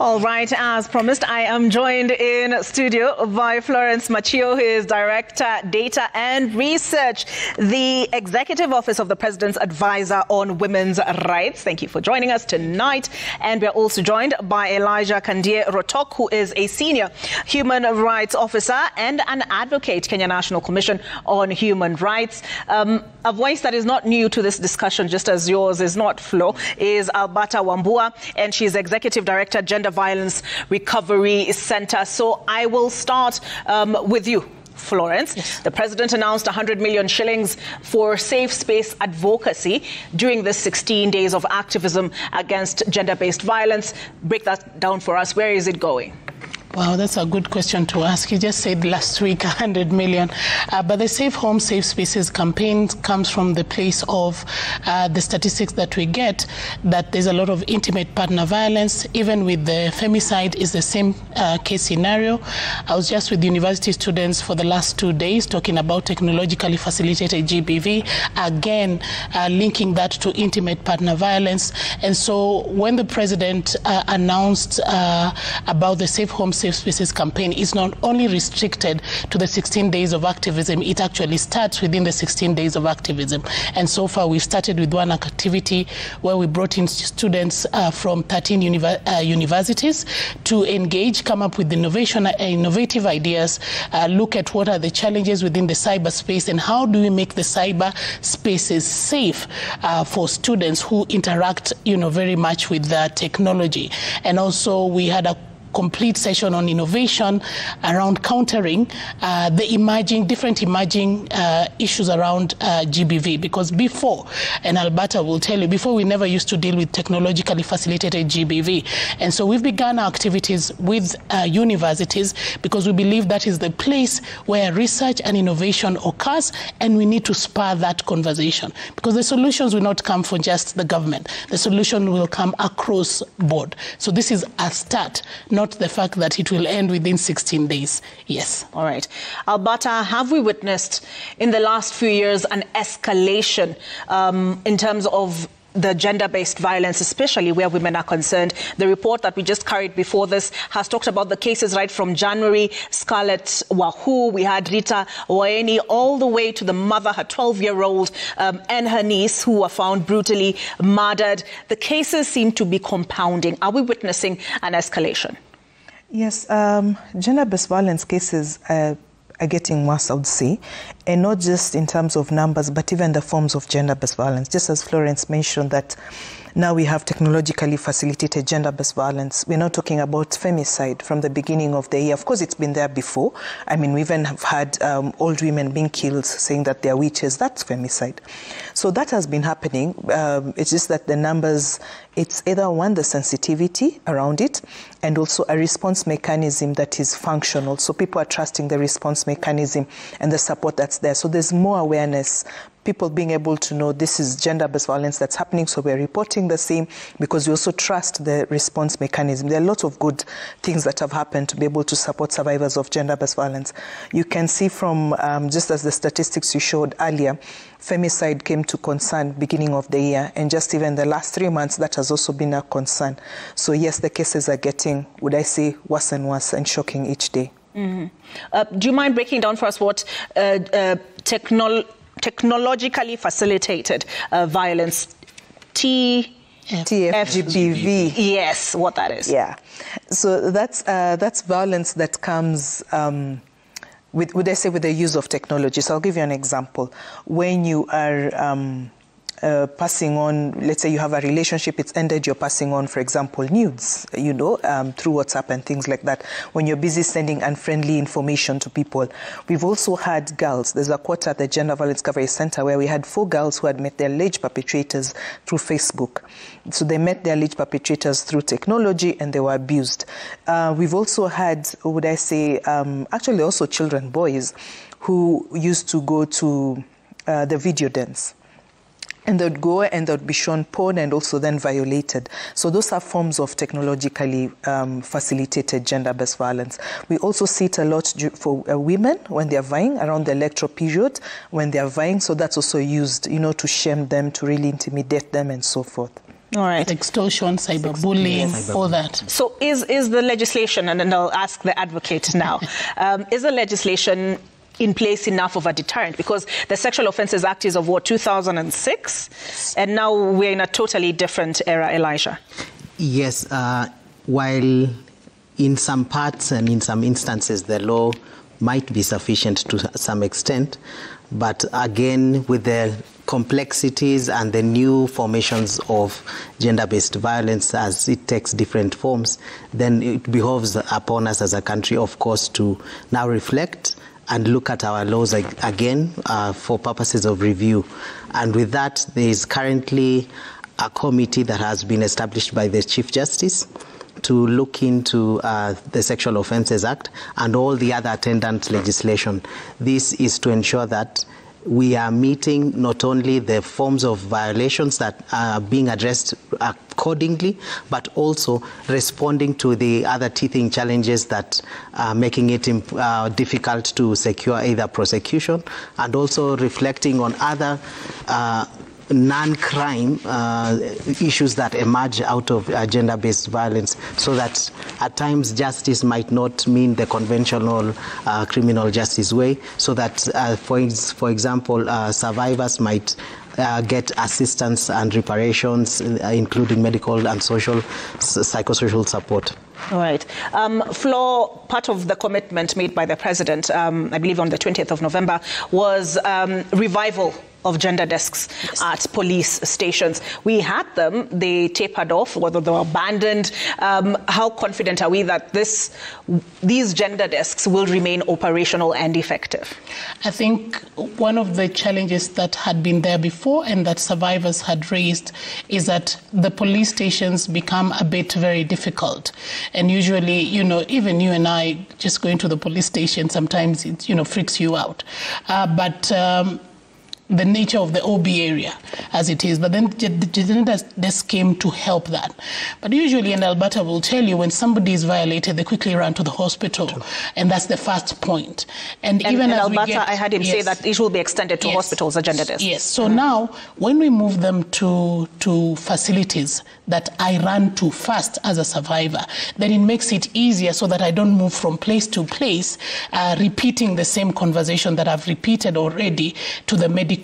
All right, as promised, I am joined in studio by Florence Machio, who is Director, Data and Research, the Executive Office of the President's Advisor on Women's Rights. Thank you for joining us tonight. And we're also joined by Elijah Kandie Rotok, who is a Senior Human Rights Officer and an advocate, Kenya National Commission on Human Rights. A voice that is not new to this discussion, just as yours is not, Flo, is Alberta Wambua, and she's Executive Director, Gender Violence Recovery Center. So I will start with you, Florence. Yes. The president announced 100 million shillings for safe space advocacy during this 16 days of activism against gender-based violence. Break that down for us. Where is it going? Wow, that's a good question to ask. You just said last week 100 million. But the Safe Home, Safe Spaces campaign comes from the place of the statistics that we get, that there's a lot of intimate partner violence. Even with the femicide is the same case scenario. I was just with university students for the last 2 days talking about technologically facilitated GBV, again linking that to intimate partner violence. And so when the president announced about the Safe Home, Safe Spaces campaign, is not only restricted to the 16 days of activism, it actually starts within the 16 days of activism. And so far we've started with one activity where we brought in students from 13 universities to engage, come up with innovative ideas, look at what are the challenges within the cyberspace and how do we make the cyber spaces safe for students who interact, very much with the technology. And also we had a complete session on innovation around countering the different emerging issues around GBV. Because before, and Alberta will tell you, before we never used to deal with technologically facilitated GBV. And so we've begun our activities with universities because we believe that is the place where research and innovation occurs, and we need to spur that conversation. Because the solutions will not come from just the government. The solution will come across board. So this is a start, not the fact that it will end within 16 days. Yes. All right. Alberta, have we witnessed in the last few years an escalation in terms of the gender-based violence, especially where women are concerned? The report that we just carried before this has talked about the cases right from January, Scarlett Wahoo, we had Rita Waeni, all the way to the mother, her 12-year-old, and her niece, who were found brutally murdered. The cases seem to be compounding. Are we witnessing an escalation? Yes, gender-based violence cases are getting worse, I would say, and not just in terms of numbers, but even the forms of gender-based violence. Just as Florence mentioned that now we have technologically facilitated gender-based violence. We're not talking about femicide from the beginning of the year. Of course, it's been there before. I mean, we even have had old women being killed saying that they're witches. That's femicide. So that has been happening. It's just that the numbers, it's either one, the sensitivity around it, and also a response mechanism that is functional. So people are trusting the response mechanism and the support that's there. So there's more awareness, people being able to know this is gender-based violence that's happening, so we're reporting the same because we also trust the response mechanism. There are a lot of good things that have happened to be able to support survivors of gender-based violence. You can see from, just as the statistics you showed earlier, femicide came to concern beginning of the year, and just even the last 3 months, that has also been a concern. So yes, the cases are getting, would I say, worse and worse and shocking each day. Mm-hmm. Do you mind breaking down for us what technologically facilitated violence, TFGBV. Yes, what that is. Yeah. So that's violence that comes with, would I say, with the use of technology. So I'll give you an example. When you are passing on, let's say you have a relationship, it's ended, you're passing on, for example, nudes, through WhatsApp and things like that, when you're busy sending unfriendly information to people. We've also had girls. There's a quote at the Gender Violence Recovery Center where we had 4 girls who had met their alleged perpetrators through Facebook. So they met their alleged perpetrators through technology and they were abused. We've also had, would I say, actually also children, boys, who used to go to the video dance. And they'd go and they'd be shown porn and also then violated. So those are forms of technologically facilitated gender-based violence. We also see it a lot for women when they're vying around the electoral period, when they're vying. So that's also used, to shame them, to really intimidate them and so forth. All right. Extortion, cyberbullying, all that. So is the legislation, and then I'll ask the advocate now, is the legislation in place enough of a deterrent? Because the Sexual Offences Act is of, what, 2006? And now we're in a totally different era, Elijah. Yes, while in some parts and in some instances the law might be sufficient to some extent, but again, with the complexities and the new formations of gender-based violence as it takes different forms, then it behoves upon us as a country, of course, to now reflect and look at our laws again for purposes of review. And with that, there is currently a committee that has been established by the Chief Justice to look into the Sexual Offences Act and all the other attendant legislation. This is to ensure that we are meeting not only the forms of violations that are being addressed accordingly, but also responding to the other teething challenges that are making it difficult to secure either prosecution, and also reflecting on other non-crime issues that emerge out of gender-based violence, so that at times justice might not mean the conventional criminal justice way, so that, for example, survivors might get assistance and reparations, including medical and psychosocial support. All right. Flo, part of the commitment made by the president, I believe on the 20th of November, was revival of gender desks at police stations. We had them, they tapered off, whether they were abandoned. How confident are we that these gender desks will remain operational and effective? I think one of the challenges that had been there before and that survivors had raised is that the police stations become a bit very difficult. And usually, even you and I just going to the police station, sometimes it, freaks you out. But the nature of the OB area as it is, but then the gender desk came to help that. But usually, and Alberta will tell you, when somebody is violated, they quickly run to the hospital, and that's the first point. And even as Alberta, I had him say that it will be extended to hospitals, the gender desk. Yes, so now, when we move them to facilities that I run to first as a survivor, then it makes it easier so that I don't move from place to place, repeating the same conversation that I've repeated already to the medical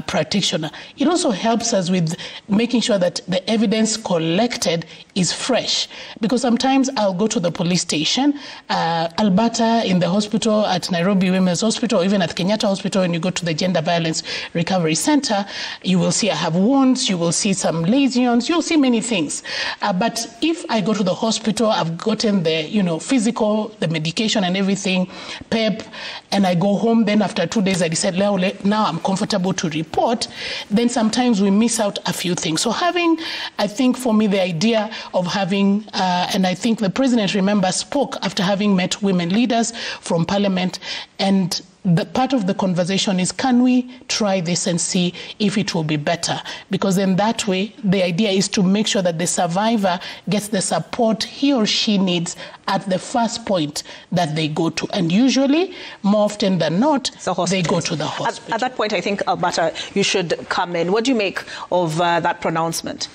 practitioner. It also helps us with making sure that the evidence collected is fresh, because sometimes I'll go to the police station, Alberta, in the hospital at Nairobi Women's Hospital, or even at Kenyatta Hospital, and you go to the Gender Violence Recovery Center, you will see I have wounds, you will see some lesions, you'll see many things. But if I go to the hospital, I've gotten the physical, the medication and everything, PEP, and I go home, then after 2 days I decide, now I'm comfortable to report, then sometimes we miss out a few things. So I think for me, the idea of having, and I think the president, remember, spoke after having met women leaders from parliament, and the part of the conversation is, can we try this and see if it will be better? Because then that way, the idea is to make sure that the survivor gets the support he or she needs at the first point that they go to. And usually, more often than not, they go to the hospital. At that point, I think, Alberta, you should come in. What do you make of that pronouncement?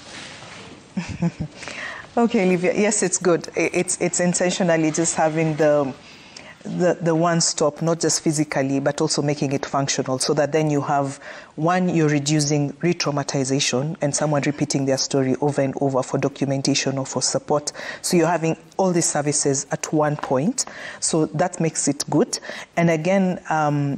Okay, Olivia, yes, it's good. It's intentionally just having the one-stop, not just physically, but also making it functional, so that then you have, one, you're reducing re-traumatization and someone repeating their story over and over for documentation or for support. So you're having all these services at one point. So that makes it good. And again,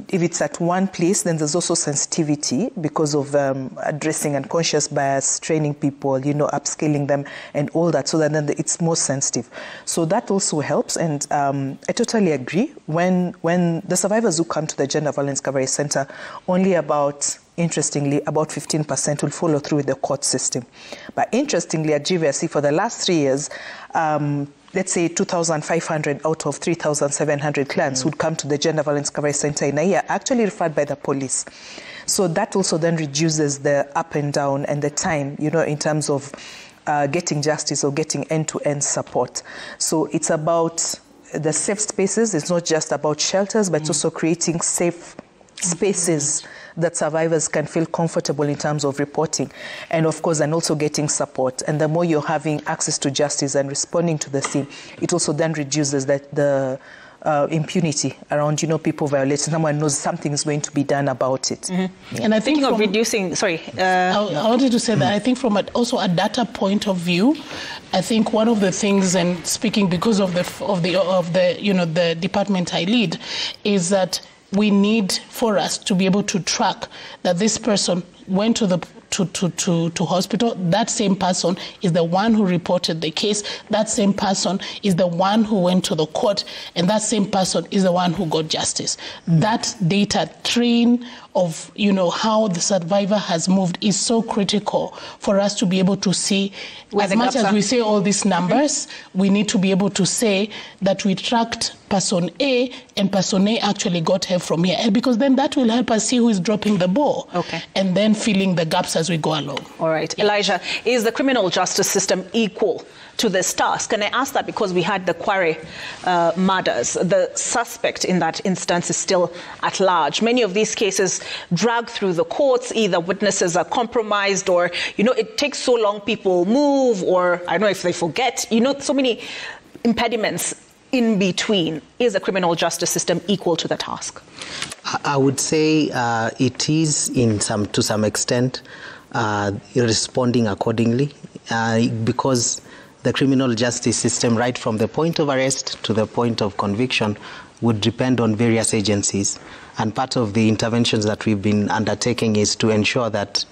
if it's at one place, then there's also sensitivity because of addressing unconscious bias, training people, upscaling them and all that, so that then it's more sensitive. So that also helps. And I totally agree. When the survivors who come to the Gender Violence Recovery Center, only interestingly, about 15% will follow through with the court system. But interestingly, at GVSC, for the last 3 years, let's say 2,500 out of 3,700 clients would come to the Gender Violence Recovery Center in a year, actually referred by the police. So that also then reduces the up and down and the time, in terms of getting justice or getting end-to-end support. So it's about the safe spaces. It's not just about shelters, but it's also creating safe spaces that survivors can feel comfortable in terms of reporting, and of course, and also getting support. And the more you're having access to justice and responding to the scene, it also then reduces the impunity around, people violating. Someone knows something is going to be done about it. Mm-hmm. Yeah. And I think of reducing. Sorry, I wanted to say that I think from also a data point of view, I think one of the things, and speaking because of the department I lead, is that we need for us to be able to track that this person went to hospital. That same person is the one who reported the case. That same person is the one who went to the court, and that same person is the one who got justice. That data train of how the survivor has moved is so critical for us to be able to see. As much as we say all these numbers, we need to be able to say that we tracked person A and person A actually got help from here, because then that will help us see who is dropping the ball, and then filling the gaps as we go along. All right. Elijah, is the criminal justice system equal to this task? And I ask that because we had the Kware murders. The suspect in that instance is still at large. Many of these cases drag through the courts. Either witnesses are compromised, or, it takes so long people move, or I don't know if they forget. So many impediments in between. Is the criminal justice system equal to the task? I would say it is to some extent responding accordingly, because the criminal justice system, right from the point of arrest to the point of conviction, would depend on various agencies. And part of the interventions that we've been undertaking is to ensure that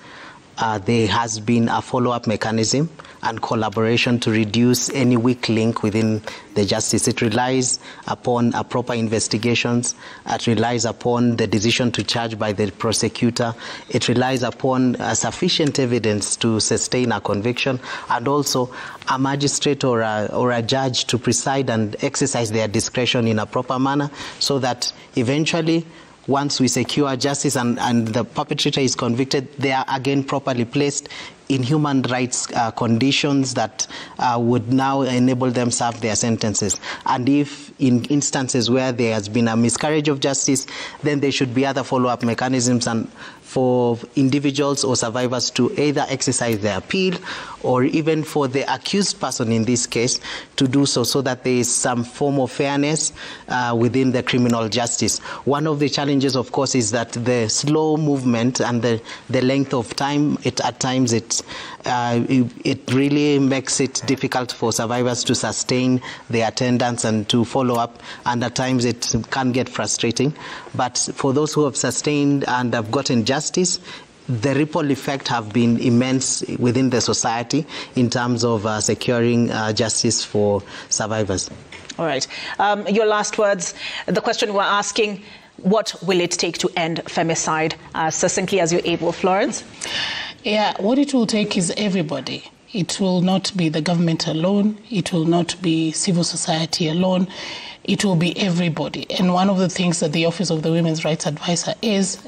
there has been a follow-up mechanism and collaboration to reduce any weak link within the justice. It relies upon a proper investigations. It relies upon the decision to charge by the prosecutor. It relies upon sufficient evidence to sustain a conviction, and also a magistrate or a judge to preside and exercise their discretion in a proper manner, so that eventually, once we secure justice and the perpetrator is convicted, they are again properly placed in human rights conditions that would now enable them serve their sentences. And if in instances where there has been a miscarriage of justice, then there should be other follow-up mechanisms and for individuals or survivors to either exercise their appeal, or even for the accused person in this case to do so, so that there is some form of fairness within the criminal justice. One of the challenges, of course, is that the slow movement and the length of time, at times it really makes it difficult for survivors to sustain their attendance and to follow up, and at times it can get frustrating. But for those who have sustained and have gotten justice, the ripple effect have been immense within the society in terms of securing justice for survivors. All right. Your last words. The question we're asking, what will it take to end femicide? Succinctly as you're able, Florence. Yeah, what it will take is everybody. It will not be the government alone. It will not be civil society alone. It will be everybody. And one of the things that the Office of the Women's Rights Advisor is,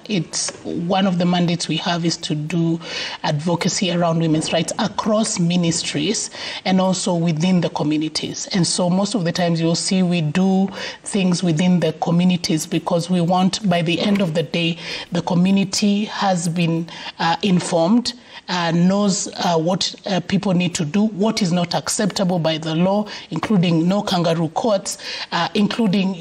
it's one of the mandates we have is to do advocacy around women's rights across ministries and also within the communities. And so most of the times you'll see we do things within the communities because we want, by the end of the day, the community has been informed, knows what people need to do, what is not acceptable by the law, including no kangaroo courts, including,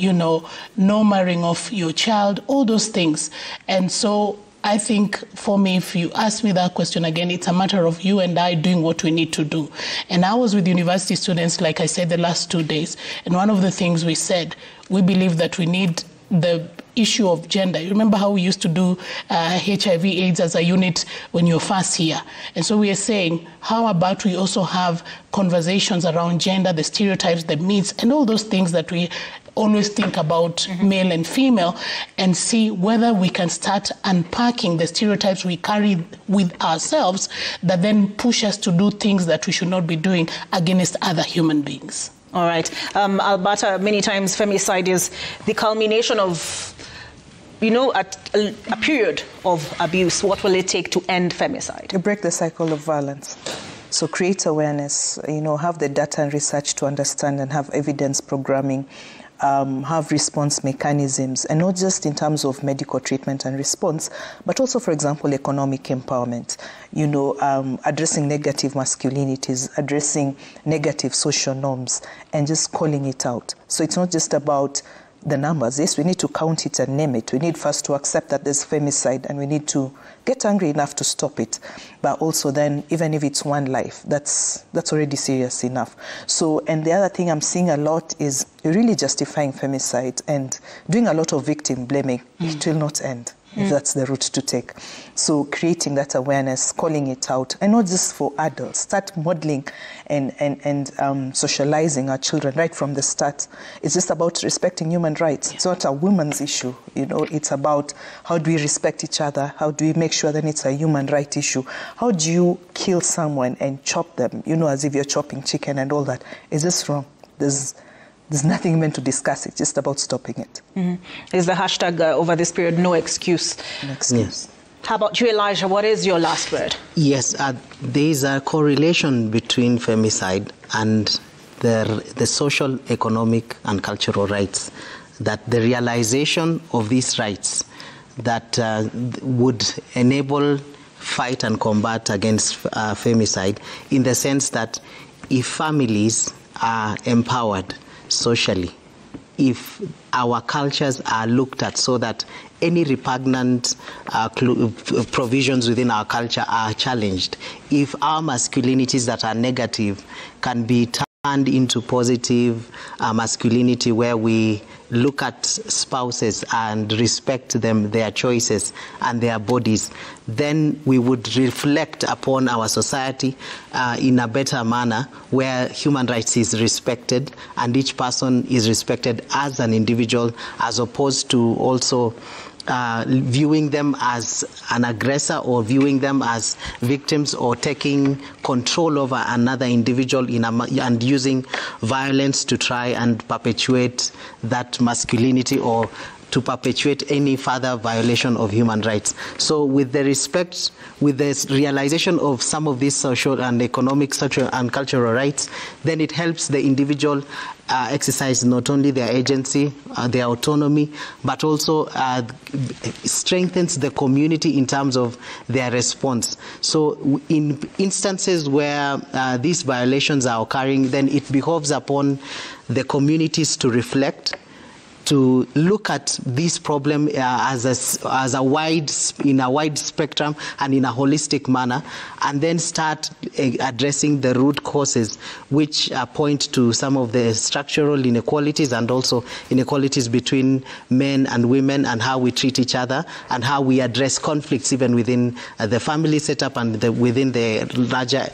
no marrying of your child, all those things. And so I think for me, if you ask me that question again, it's a matter of you and I doing what we need to do. And I was with university students, like I said, the last 2 days. And one of the things we said, we believe that we need the issue of gender. You remember how we used to do HIV AIDS as a unit when you're first here? And so we are saying, how about we also have conversations around gender, the stereotypes, the myths, and all those things that we always think about male and female, and see whether we can start unpacking the stereotypes we carry with ourselves that then push us to do things that we should not be doing against other human beings. All right. Alberta, many times femicide is the culmination of, a period of abuse. What will it take to end femicide? You break the cycle of violence. So create awareness, have the data and research to understand and have evidence programming have response mechanisms, and not just in terms of medical treatment and response, but also, for example, economic empowerment, addressing negative masculinities, addressing negative social norms, and just calling it out. So it's not just about the numbers. Yes, we need to count it and name it. We need first to accept that there's femicide, and we need to get angry enough to stop it. But also then, even if it's one life, that's already serious enough. So, and the other thing I'm seeing a lot is really justifying femicide and doing a lot of victim blaming. It will not end if that's the route to take. So creating that awareness, calling it out, and not just for adults. Start modeling and socializing our children right from the start. It's just about respecting human rights. It's not a woman's issue. It's about how do we respect each other? How do we make sure that it's a human right issue? How do you kill someone and chop them, as if you're chopping chicken and all that? Is this wrong? There's nothing meant to discuss. It's just about stopping it. Is the hashtag over this period, no excuse? No excuse. Yes. How about you, Elijah? What is your last word? Yes, there is a correlation between femicide and the social, economic, and cultural rights. That the realization of these rights that would enable fight and combat against femicide, in the sense that if families are empowered socially, if our cultures are looked at so that any repugnant provisions within our culture are challenged, if our masculinities that are negative can be turned into positive masculinity, where we look at spouses and respect them, their choices and their bodies, then we would reflect upon our society in a better manner, where human rights is respected and each person is respected as an individual, as opposed to also viewing them as an aggressor or viewing them as victims, or taking control over another individual and using violence to try and perpetuate that masculinity or to perpetuate any further violation of human rights. So with the respect, with this realization of some of these social and economic, social and cultural rights, then it helps the individual exercise not only their agency, their autonomy, but also strengthens the community in terms of their response. So in instances where these violations are occurring, then it behoves upon the communities to reflect, to look at this problem in a wide spectrum and in a holistic manner, and then start addressing the root causes, which point to some of the structural inequalities and also inequalities between men and women, and how we treat each other and how we address conflicts even within the family setup and within the larger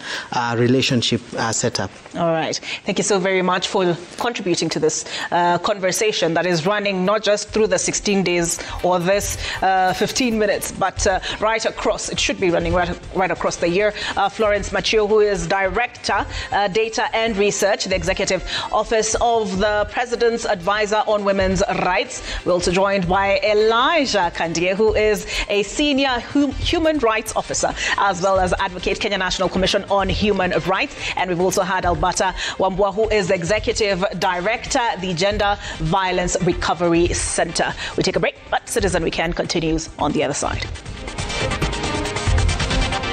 relationship setup. All right. Thank you so very much for contributing to this conversation that is running not just through the 16 days or this 15 minutes, but right across. It should be running right across the year. Florence Machio, who is Director, Data and Research, the Executive Office of the President's Advisor on Women's Rights. We're also joined by Elijah Kandie, who is a Senior Human Rights Officer, as well as Advocate, Kenya National Commission on Human Rights. And we've also had Albata Wambua, who is the Executive Director, the Gender Violence Recovery Center. We take a break, but Citizen Weekend continues on the other side.